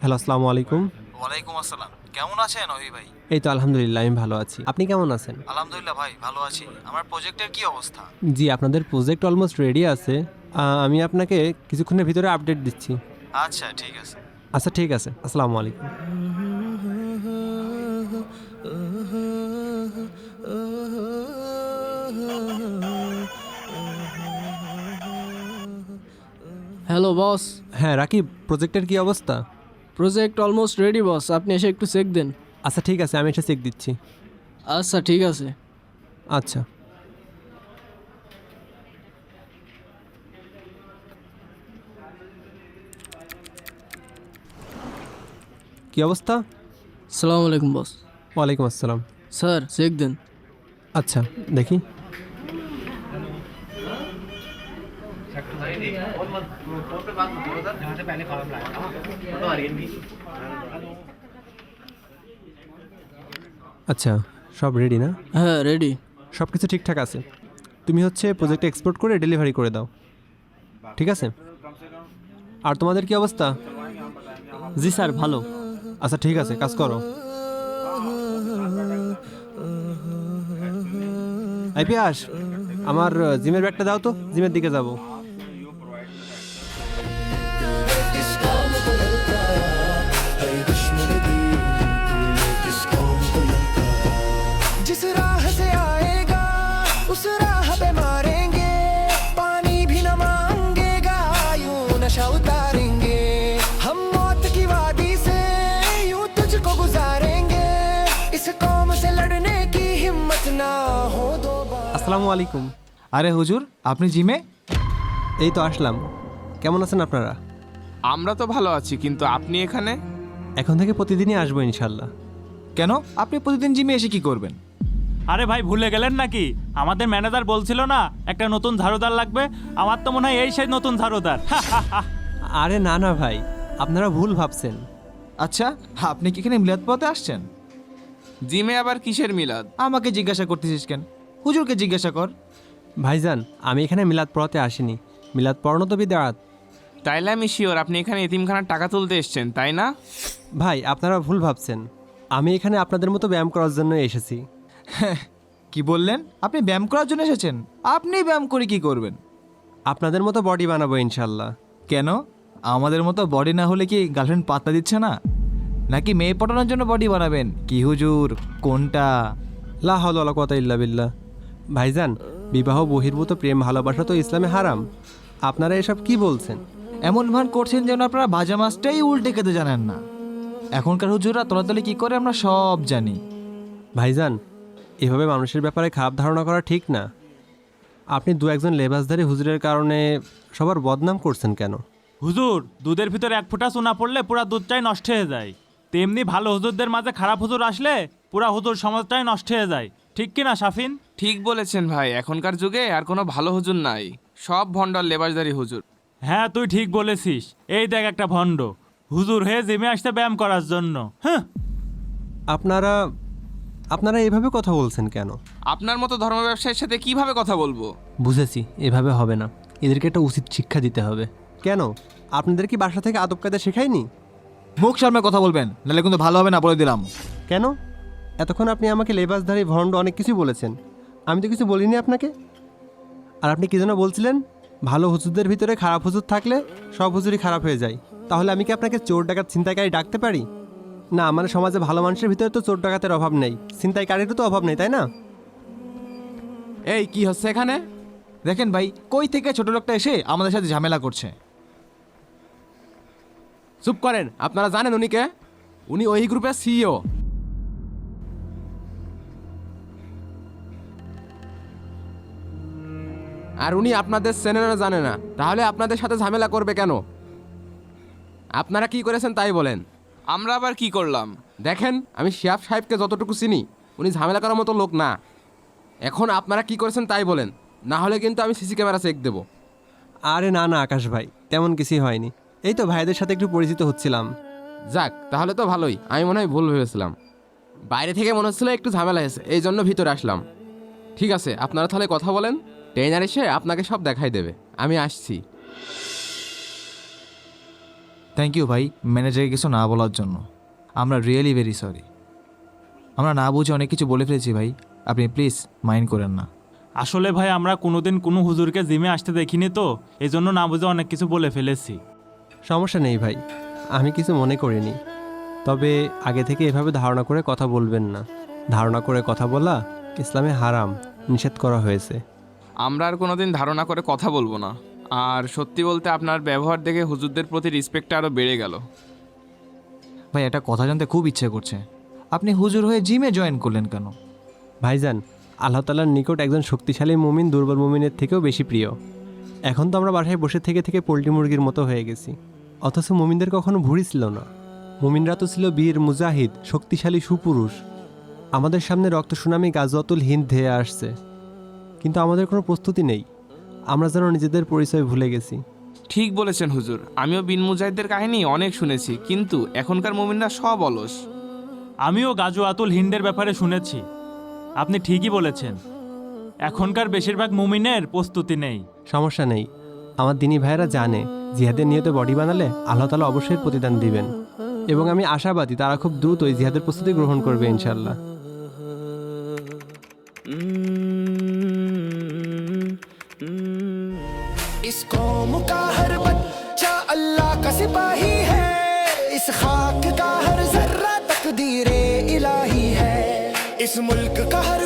Hello, আসসালামু আলাইকুম। ওয়ালাইকুম আসসালাম। কেমন আছেন অহি ভাই? এই তো আলহামদুলিল্লাহ, আমি ভালো আছি। আপনি কেমন আছেন? আলহামদুলিল্লাহ ভাই, ভালো আছি। আমার প্রজেক্টের কি অবস্থা? জি, আপনাদের প্রজেক্ট অলমোস্ট রেডি আছে। আমি আপনাকে কিছুক্ষণের ভিতরে আপডেট দিচ্ছি। আচ্ছা, ঠিক আছে। আচ্ছা, ঠিক আছে। আসসালামু আলাইকুম। Hello boss. হ্যাঁ রাকিব, প্রজেক্টের কি অবস্থা? প্রজেক্ট অলমোস্ট রেডি বস, আপনি এসে একটু চেক দেন। আচ্ছা ঠিক আছে, আমি এটা চেক দিচ্ছি। আচ্ছা ঠিক আছে। আচ্ছা। কি অবস্থা? সালামু আলাইকুম বস। ওয়ালাইকুম আসসালাম। স্যার চেক দেন। আচ্ছা দেখি। আচ্ছা, সব রেডি না? হ্যাঁ রেডি। সব কিছু ঠিকঠাক আছে। তুমি হচ্ছে প্রজেক্ট এক্সপোর্ট করে ডেলিভারি করে দাও, ঠিক আছে? আর তোমাদের কি অবস্থা? জি স্যার, ভালো। আচ্ছা ঠিক আছে, কাজ করো। এই পিয়াস, আমার জিমের ব্যাগটা দাও তো, জিমের দিকে যাব। जिस राह से आएगा उस राह पे मारेंगे, पानी भी न मांगेगा, यूं नशा उतारेंगे, हम मौत की वादी से यूं तुझको गुजारेंगे, इस कौम से लड़ने की हिम्मत ना हो दोबारा। আসসালামু আলাইকুম। আরে হুজুর, আপনি জিমে? এই তো আসলাম। কেমন আছেন আপনারা? আমরা তো ভালো আছি, কিন্তু আপনি এখানে? এখন থেকে প্রতিদিনই আসবো ইনশাল্লাহ। কেন, আপনি প্রতিদিন জিমে এসে কি করবেন? আরে ভাই, ভুলে গেলেন নাকি? আমাদের ম্যানেজার বলছিল না একটা নতুন ঝাড়ুদার লাগবে। আমার তো মনে হয় এই সেই নতুন ঝাড়ুদার। আরে না না ভাই, আপনারা ভুল ভাবছেন। আচ্ছা, আপনি কি এখানে মিলাদ পড়াতে আসছেন? জিমে আবার কিসের মিলাদ? আমাকে জিজ্ঞাসা করতেছিস কেন? হুজুরকে জিজ্ঞাসা কর। ভাইজান, আমি এখানে মিলাদ পড়াতে আসিনি। মিলাদ পড়ানো তো বিদআত। তাইলে আমি শিওর আপনি এখানে এতিমখানার টাকা তুলতে এসেছেন, তাই না? ভাই আপনারা ভুল ভাবছেন। আমি এখানে আপনাদের মতো ব্যায়াম করার জন্য এসেছি। কি বললেন? আপনি ব্যায়াম করার জন্য এসেছেন? আপনি ব্যায়াম করে কি করবেন? আপনাদের মতো বডি বানাবো ইনশাল্লাহ। কেন, আমাদের মতো বডি না হলে কি গার্লফ্রেন্ড পাত্তা দিচ্ছে না? নাকি মেয়ে পটানোর জন্য বডি বানাবেন? কি হুজুর, কোনটা? লা হাওলা ওয়ালা কুওয়াতা ইল্লা বিল্লাহ। ভাইজান, বিবাহ বহির্ভূত প্রেম ভালোবাসা তো ইসলামে হারাম। আপনারা এসব কি বলছেন? এমন ভান করছেন যেন আপনারা ভাজা মাছটাই উল্টে খেতে জানেন না। এখনকার হুজুররা তলাতলে কি করে আমরা সব জানি। ভাইজান, এভাবে মানুষের ব্যাপারে খারাপ ধারণা করা ঠিক না। আপনি দু একজন লেবাসধারী হুজুরের কারণে সবার বদনাম করছেন কেন? হুজুর, দুধের ভিতরে এক ফোঁটা চুনা পড়লে পুরা দুধটাই নষ্ট হয়ে যায়। তেমনি ভালো হুজুরদের মাঝে খারাপ হুজুর আসলে পুরা হুজুর সমাজটাই নষ্ট হয়ে যায়। ঠিক কি না শাফিন? ঠিক বলেছেন ভাই, এখনকার যুগে আর কোনো ভালো হুজুর নাই, সব ভণ্ডার লেবাসদারি হুজুর। হ্যাঁ তুই ঠিক বলেছিস। এই দেখ একটা ভণ্ড হুজুর হয়ে জিমে আসতে ব্যায়াম করার জন্য। হ্যাঁ, আপনারা আপনারা এভাবে কথা বলছেন কেন? আপনার মতো ধর্ম ব্যবসায়ীর সাথে কিভাবে কথা বলবো? বুঝেছি, এভাবে হবে না। এদেরকে একটা উচিত শিক্ষা দিতে হবে। কেন, আপনাদের কি বাসা থেকে আদব কায়দা শেখায়নি? মুখ সামনে কথা বলবেন, নাহলে কিন্তু ভালো হবে না, বলে দিলাম। কেন? এতক্ষণ আপনি আমাকে লেবাসধারী ভণ্ড অনেক কিছু বলেছেন। আমি তো কিছু বলিনি আপনাকে। আর আপনি কি যেন বলছিলেন, ভালো হুজুরদের ভিতরে খারাপ হুজুর থাকলে সব হুজুরই খারাপ হয়ে যায়। তাহলে আমি কি আপনাকে চোর ডাকাত ছিনতাইকারী ডাকতে পারি? না, মানে সমাজে ভালো মানুষের ভিতরে তো চোর ডাকাতের অভাব নেই, ছিনতাইকারীরও তো অভাব নেই, তাই না? এই কি হচ্ছে এখানে? দেখেন ভাই, কই থেকে ছোট লোকটা এসে আমাদের সাথে ঝামেলা করছে। চুপ করেন, আপনারা জানেন উনি কে? উনি ওই গ্রুপের সিইও। আর উনি আপনাদের চেনে না জানে না, তাহলে আপনাদের সাথে ঝামেলা করবে কেন? আপনারা কি করেছেন তাই বলেন। আমরা আবার কি করলাম? দেখেন, আমি শিহাব সাহেবকে যতটুকু চিনি, উনি ঝামেলা করার মতো লোক না। এখন আপনারা কি করেছেন তাই বলেন, না হলে কিন্তু আমি সিসি ক্যামেরা চেক দেবো। আরে না না আকাশ ভাই, তেমন কিছুই হয়নি। এই তো ভাইদের সাথে একটু পরিচিত হচ্ছিলাম। যাক, তাহলে তো ভালোই। আমি মনে হয় ভুল ভেবেছিলাম, বাইরে থেকে মনে হচ্ছিল একটু ঝামেলা হয়েছে, এই জন্য ভিতরে আসলাম। ঠিক আছে, আপনারা তাহলে কথা বলেন, ট্রেনার এসে আপনাকে সব দেখাই দেবে। আমি আসছি। থ্যাংক ইউ ভাই ম্যানেজারকে কিছু না বলার জন্য। আমরা রিয়েলি ভেরি সরি। আমরা না বুঝে অনেক কিছু বলে ফেলেছি ভাই, আপনি প্লিজ মাইন্ড করেন না। আসলে ভাই আমরা কোনোদিন কোনো হুজুরকে জিমে আসতে দেখিনি তো, এই জন্য না বুঝে অনেক কিছু বলে ফেলেছি। সমস্যা নেই ভাই, আমি কিছু মনে করিনি। তবে আগে থেকে এভাবে ধারণা করে কথা বলবেন না। ধারণা করে কথা বলা ইসলামে হারাম, নিষেধ করা হয়েছে। আমরা আর কোনোদিন ধারণা করে কথা বলবো না। আর সত্যি বলতে আপনার ব্যবহার দেখে হুজুরদের প্রতি রেসপেক্টটা আরও বেড়ে গেল। ভাই একটা কথা জানতে খুব ইচ্ছে করছে, আপনি হুজুর হয়ে জিমে জয়েন করলেন কেন? ভাইজান, আল্লাহ তাআলার নিকট একজন শক্তিশালী মুমিন দুর্বল মুমিনের থেকেও বেশি প্রিয়। এখন তো আমরা বাসায় বসে থেকে থেকে পোল্ট্রি মুরগির মতো হয়ে গেছি, অথচ মুমিনদের কখনো ভুঁড়ি ছিল না। মুমিনরা তো ছিল বীর মুজাহিদ, শক্তিশালী সুপুরুষ। আমাদের সামনে রক্ত সুনামি গাজওয়াতুল হিন্দ ধেয়ে আসছে, কিন্তু আমাদের কোনো প্রস্তুতি নেই। আমরা যেন নিজেদের পরিচয় ভুলে গেছি। ঠিক বলেছেন হুজুর, আমিও বিন মুজাহিদের কাহিনী অনেক শুনেছি, কিন্তু এখনকার মুমিনরা সব অলস। আমিও গাজওয়াতুল হিন্দের ব্যাপারে শুনেছি, আপনি ঠিকই বলেছেন। এখনকার বেশিরভাগ মুমিনের প্রস্তুতি নেই। সমস্যা নেই, আমার দিনী ভাইয়েরা জানে জিহাদের নিয়তে বডি বানালে আল্লাহ তাআলা অবশ্যই প্রতিদান দিবেন, এবং আমি আশাবাদী তারা খুব দ্রুতই জিহাদের প্রস্তুতি গ্রহণ করবে ইনশাআল্লাহ। इस कौम का हर बच्चा अल्लाह का सिपाही है, इस खाक का हर जर्रा तकदीरे इलाही है, इस मुल्क का हर